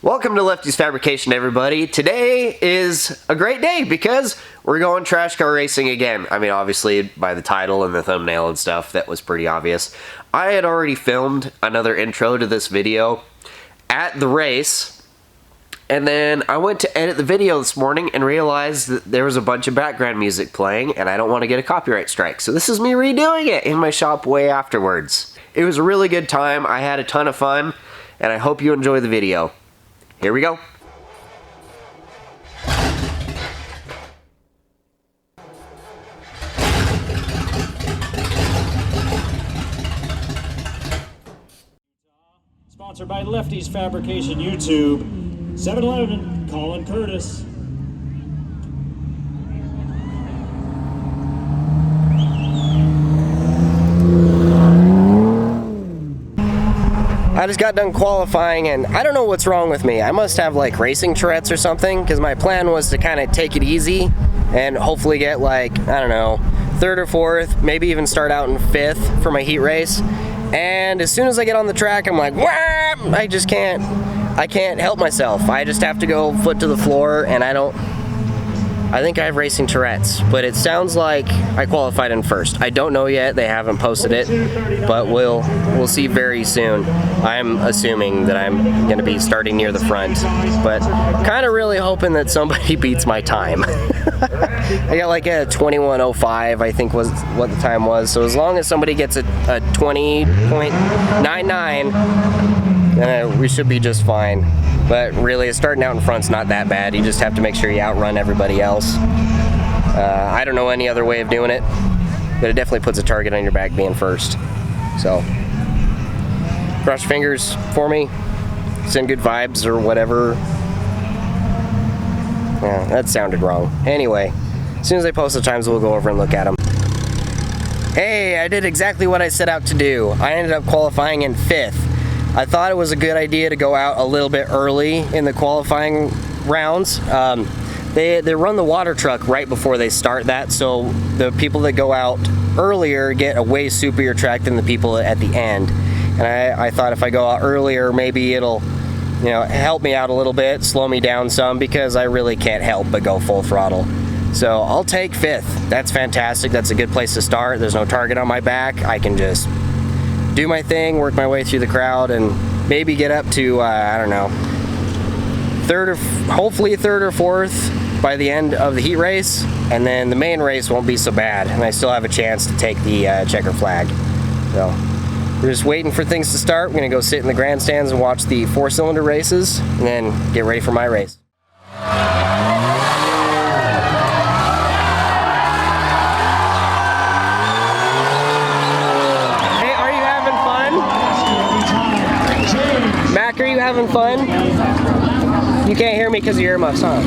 Welcome to Lefty's Fabrication, everybody. Today is a great day because we're going trash car racing again. I mean, obviously, by the title and the thumbnail and stuff, that was pretty obvious. I had already filmed another intro to this video at the race, and then I went to edit the video this morning and realized that there was a bunch of background music playing, and I don't want to get a copyright strike. So this is me redoing it in my shop way afterwards. It was a really good time. I had a ton of fun, and I hope you enjoy the video. Here we go. Sponsored by Lefty's Fabrication YouTube, 7-Eleven, Colin Curtis. I just got done qualifying and I don't know what's wrong with me. I must have like racing Tourette's or something, because my plan was to kind of take it easy and hopefully get like, I don't know, 3rd or 4th, maybe even start out in 5th for my heat race. And as soon as I get on the track, I'm like, wham! I can't help myself. I just have to go foot to the floor, and I think I have racing Tourette's, but it sounds like I qualified in 1st. I don't know yet, they haven't posted it, but we'll see very soon. I'm assuming that I'm going to be starting near the front, but kind of really hoping that somebody beats my time. I got like a 21:05, I think was what the time was, so as long as somebody gets a 20.99, we should be just fine. But really, starting out in front's not that bad. You just have to make sure you outrun everybody else. I don't know any other way of doing it, but it definitely puts a target on your back being first. So, cross your fingers for me. Send good vibes or whatever. Yeah, that sounded wrong. Anyway, as soon as I post the times, we'll go over and look at them. Hey, I did exactly what I set out to do. I ended up qualifying in 5th. I thought it was a good idea to go out a little bit early in the qualifying rounds. They run the water truck right before they start that, so the people that go out earlier get a way superior track than the people at the end. And I thought if I go out earlier, maybe it'll, you know, help me out a little bit, slow me down some, because I really can't help but go full throttle. So I'll take 5th. That's fantastic. That's a good place to start. There's no target on my back. I can just do my thing, work my way through the crowd, and maybe get up to, I don't know, hopefully 3rd or 4th by the end of the heat race, and then the main race won't be so bad, and I still have a chance to take the checker flag. So we're just waiting for things to start. We're gonna go sit in the grandstands and watch the 4-cylinder races, and then get ready for my race. Mac, are you having fun? You can't hear me because of your earmuffs, huh?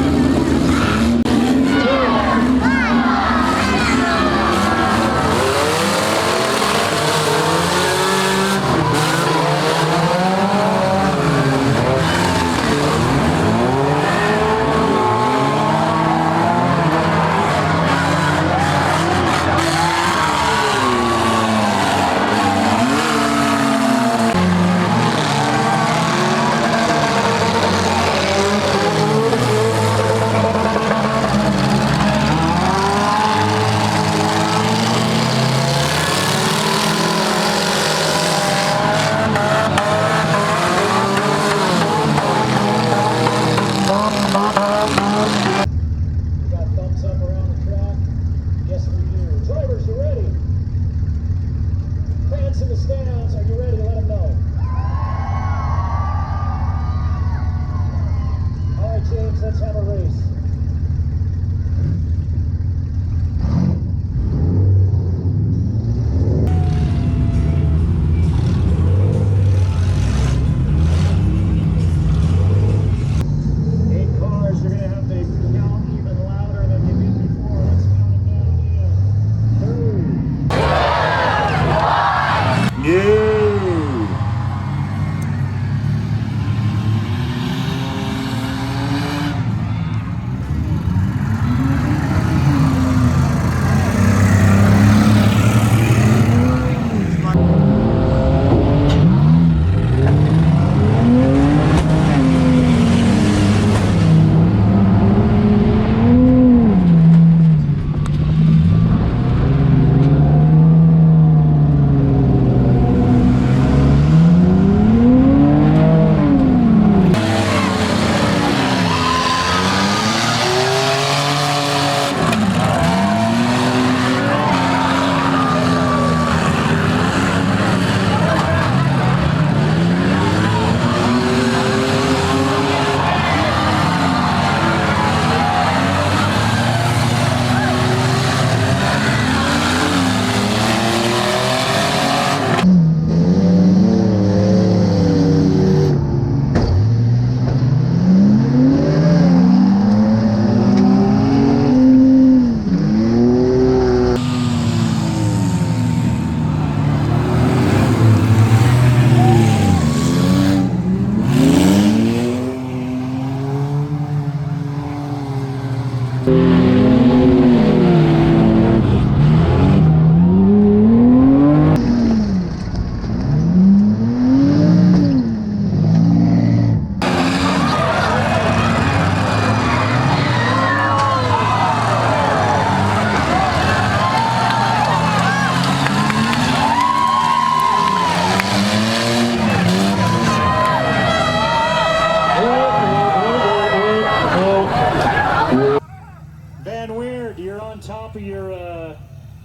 of your,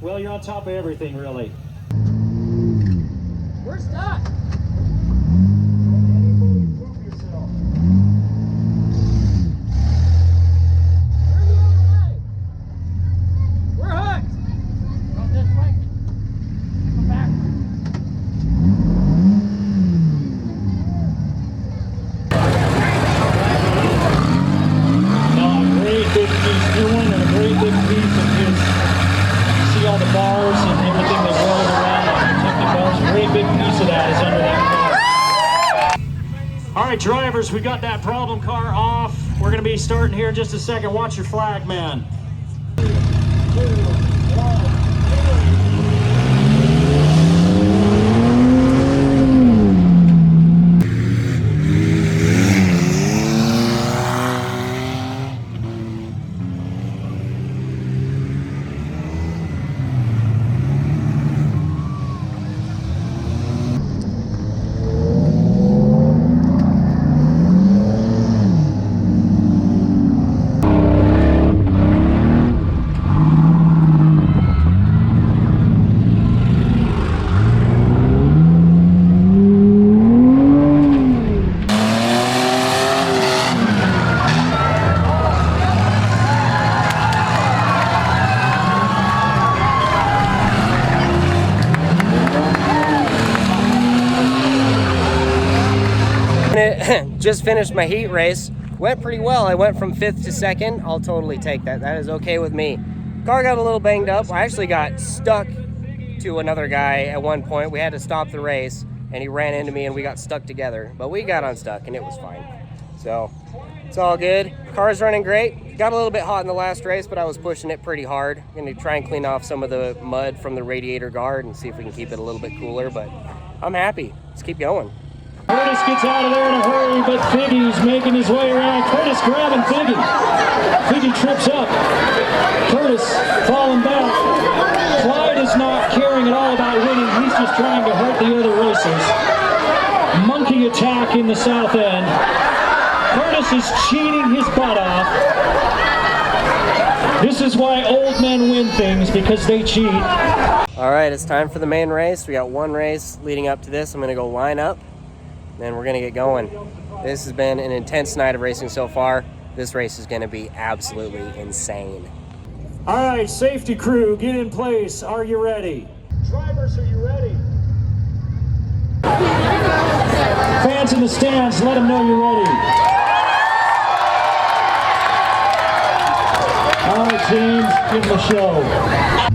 well, you're on top of everything, really. We're stuck. All right, drivers, we got that problem car off. We're going to be starting here in just a second. Watch your flag, man. 3, 2, 1. Just finished my heat race. Went pretty well. I went from 5th to 2nd. I'll totally take that. That is okay with me. Car got a little banged up. I actually got stuck to another guy at one point. We had to stop the race and he ran into me and we got stuck together. But we got unstuck and it was fine. So it's all good. Car's running great. Got a little bit hot in the last race, but I was pushing it pretty hard. I'm going to try and clean off some of the mud from the radiator guard and see if we can keep it a little bit cooler. But I'm happy. Let's keep going. Curtis gets out of there in a hurry, but Figgy's making his way around. Curtis grabbing Figgy. Figgy trips up. Curtis falling back. Clyde is not caring at all about winning. He's just trying to hurt the other racers. Monkey attack in the south end. Curtis is cheating his butt off. This is why old men win things, because they cheat. All right, it's time for the main race. We got one race leading up to this. I'm going to go line up. Then we're gonna get going. This has been an intense night of racing so far. This race is gonna be absolutely insane. All right, safety crew, get in place. Are you ready? Drivers, are you ready? Fans in the stands, let them know you're ready. All right, James, give them a show.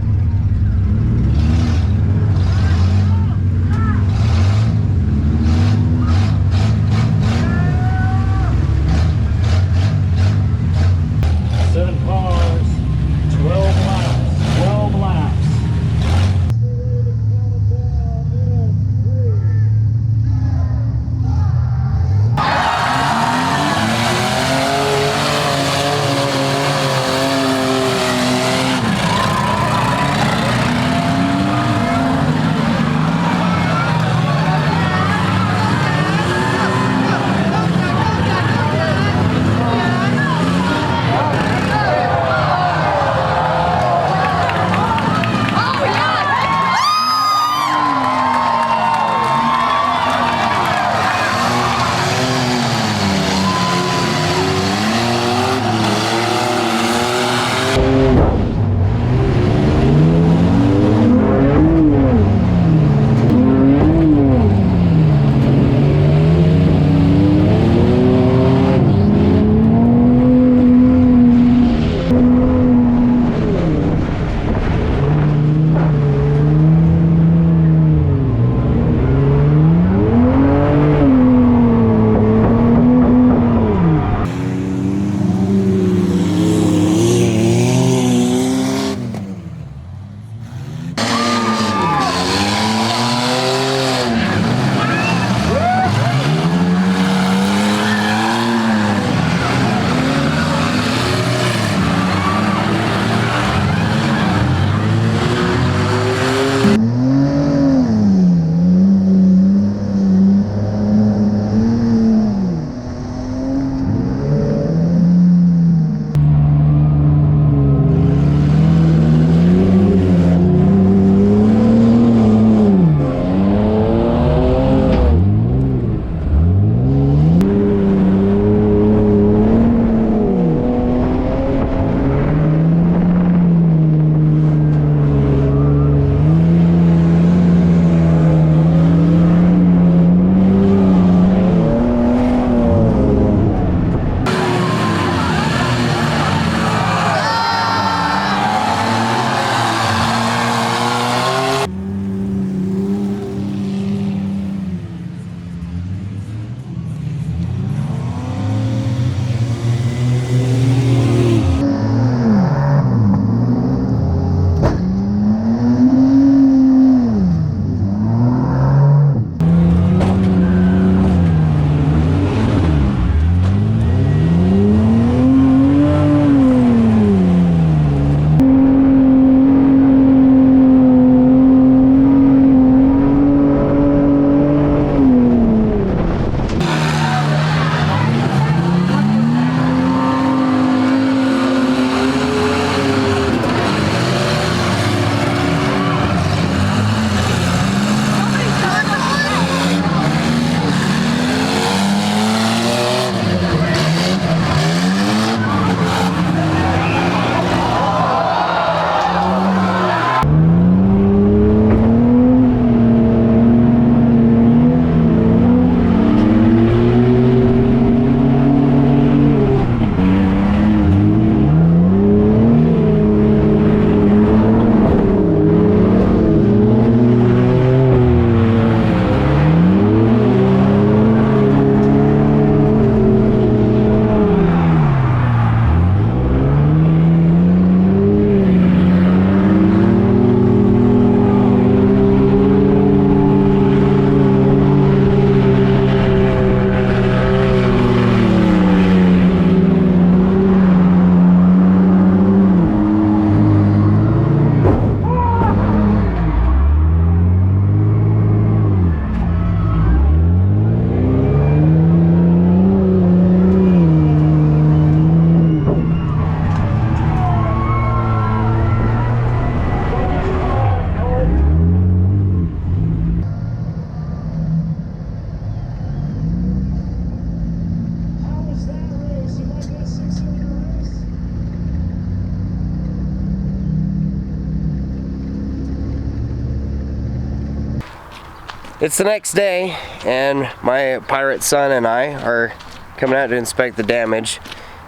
It's the next day, and my pirate son and I are coming out to inspect the damage.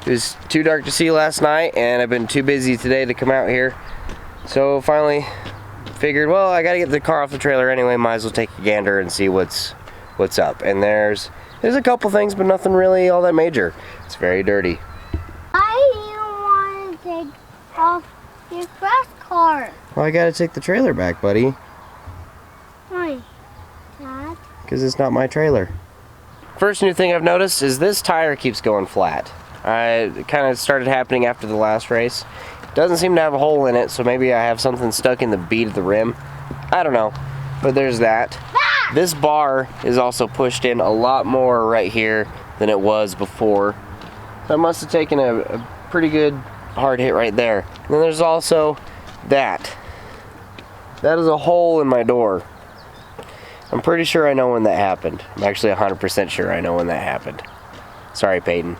It was too dark to see last night, and I've been too busy today to come out here. So finally figured, well, I gotta get the car off the trailer anyway, might as well take a gander and see what's up. And there's a couple things, but nothing really all that major. It's very dirty. Why do you want to take off your fresh car? Well, I gotta take the trailer back, buddy. Why, Dad? Because it's not my trailer. First new thing I've noticed is this tire keeps going flat. It kind of started happening after the last race. Doesn't seem to have a hole in it, so maybe I have something stuck in the bead of the rim. I don't know, but there's that. This bar is also pushed in a lot more right here than it was before. So I must have taken a pretty good hard hit right there. And then there's also that. That is a hole in my door. I'm pretty sure I know when that happened. I'm actually 100% sure I know when that happened. Sorry, Peyton.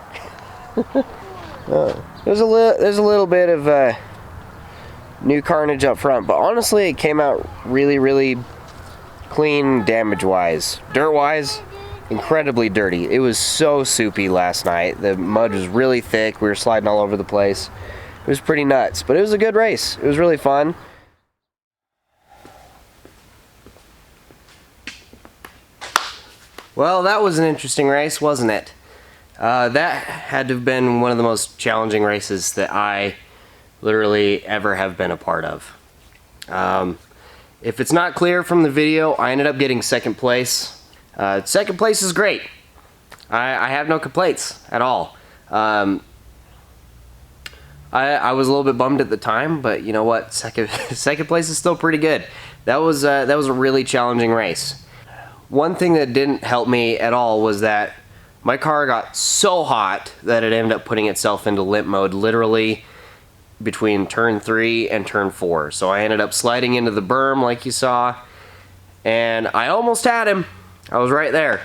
There's a little bit of new carnage up front, but honestly it came out really clean damage-wise. Dirt-wise, incredibly dirty. It was so soupy last night. The mud was really thick. We were sliding all over the place. It was pretty nuts, but it was a good race. It was really fun. Well, that was an interesting race, wasn't it? That had to have been one of the most challenging races that I literally ever have been a part of. If it's not clear from the video, I ended up getting second place. Second place is great. I have no complaints at all. I was a little bit bummed at the time, but you know what? Second place is still pretty good. That was a really challenging race. One thing that didn't help me at all was that my car got so hot that it ended up putting itself into limp mode literally between turn 3 and turn 4. So I ended up sliding into the berm like you saw, and I almost had him. I was right there.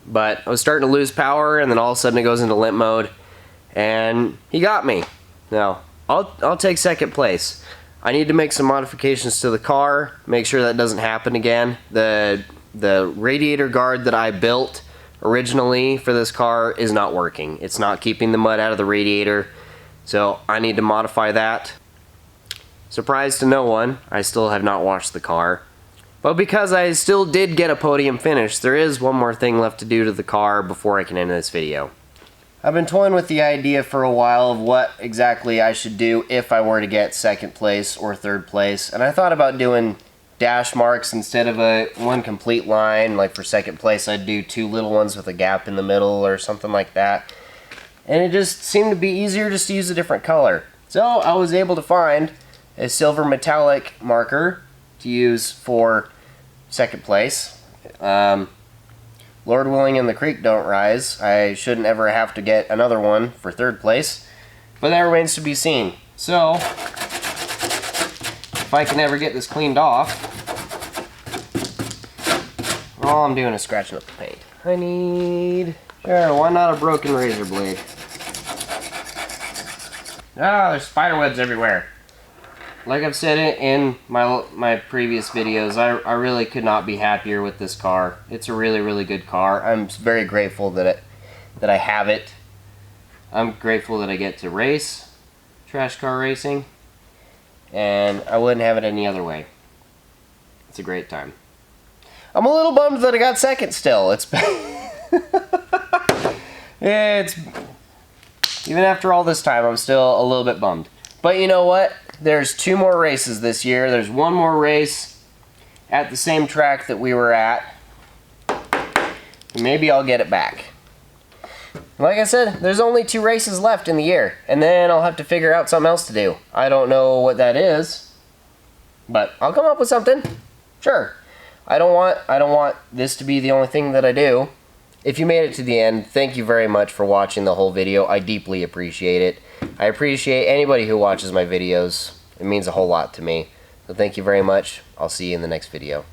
But I was starting to lose power, and then all of a sudden it goes into limp mode, and he got me. Now, I'll take second place. I need to make some modifications to the car, make sure that doesn't happen again. The radiator guard that I built originally for this car is not working. It's not keeping the mud out of the radiator, so I need to modify that. Surprise to no one, I still have not washed the car. But because I still did get a podium finish, there is one more thing left to do to the car before I can end this video. I've been toying with the idea for a while of what exactly I should do if I were to get second place or third place, and I thought about doing dash marks instead of one complete line. Like for second place I'd do 2 little ones with a gap in the middle or something like that, and it just seemed to be easier just to use a different color. So I was able to find a silver metallic marker to use for second place. Lord willing and the creek don't rise, I shouldn't ever have to get another one for third place, but that remains to be seen. So if I can ever get this cleaned off, all I'm doing is scratching up the paint. I need... Sure, why not a broken razor blade? Ah, there's spider webs everywhere. Like I've said it in my previous videos, I really could not be happier with this car. It's a really good car. I'm very grateful that I have it. I'm grateful that I get to race trash car racing, and I wouldn't have it any other way. It's a great time. I'm a little bummed that I got second still. Yeah, even after all this time, I'm still a little bit bummed. But you know what? There's 2 more races this year. There's one more race at the same track that we were at. Maybe I'll get it back. Like I said, there's only 2 races left in the year, and then I'll have to figure out something else to do. I don't know what that is, but I'll come up with something. Sure. I don't want this to be the only thing that I do. If you made it to the end, thank you very much for watching the whole video. I deeply appreciate it. I appreciate anybody who watches my videos. It means a whole lot to me. So thank you very much. I'll see you in the next video.